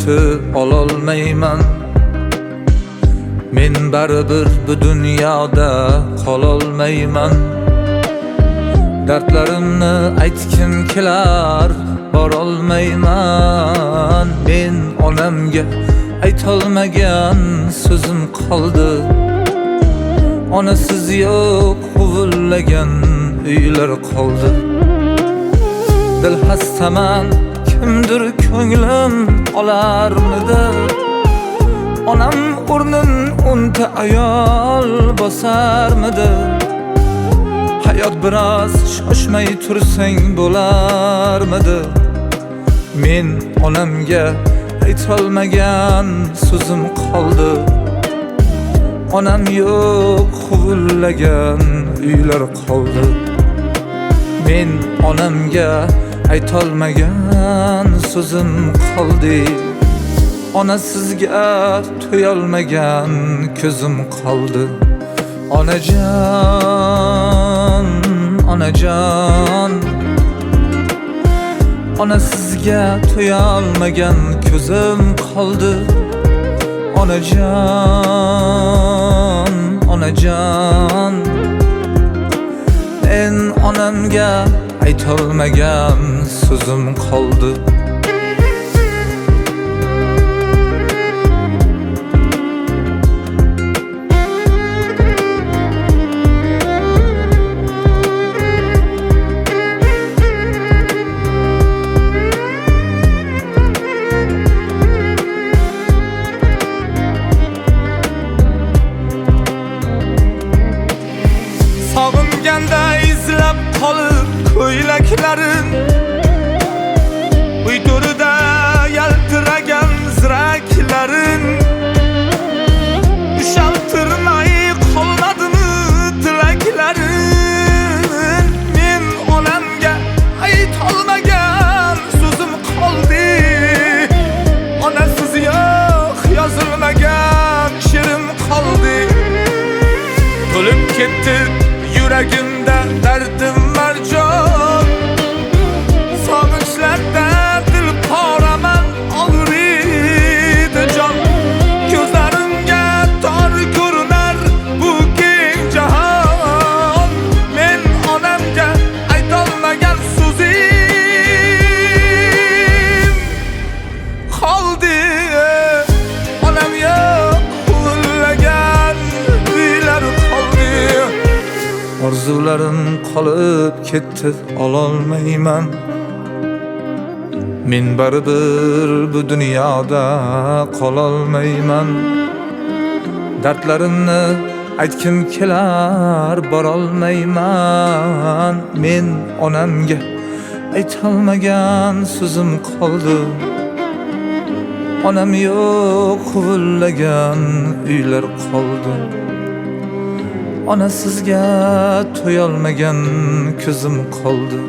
ketdi ololmayman. Men baribir bu dunyoda qololmayman. Dardlarimni aytgim kelar, borolmayman. Men onamga aytolmagan so'zim qoldi. Onasiz yo'q huvillagan uylar qoldi. Dil hastaman, kimdir ko'nglim olarmidi? Onam o'rnin o'nta ayol bosarmidi? Hayot biroz shoshmay tursang bo'larmidi? Men onamga aytolmagan so'zim qoldi. Onam yo'q huvillagan uylar qoldi. Men onamga aytolmagan so'zim qoldi. Onasizga to'yolmagan ko'zim qoldi. Onajon, onajon, onasizga to'yolmagan ko'zim qoldi. Onajon, onajon, men onamga aytolmagan so'zim qoldi. Sog'inganda izlab qolib ko'ylaklarin, uy to'rida yaltiragan ziraklarin, ushaltirmay qolmadimi tilaklarin? Men onamga aytolmagan so'zim qoldi. Onasiz yo'q yozilmagan she'rim qoldi. To'lib ketdi yuragimda dardim marjon, sog'inchlarda dil qoraman, og'riydi jon. Ko'zlarimga tor ko'rinar bu keng jahon. Men onamga aytolmagan so'zim qoldi. Onam yo'q huvillagan uylar qoldi. Orzularim qolib ketdi ololmayman. Men baribir bu dunyoda qololmayman. Dardlarimni aytgim kelar, borolmayman. Men onamga aytolmagan so'zim qoldi. Onam yo'q huvillagan uylar qoldi. Onasizga to'yolmagan ko'zim qoldi.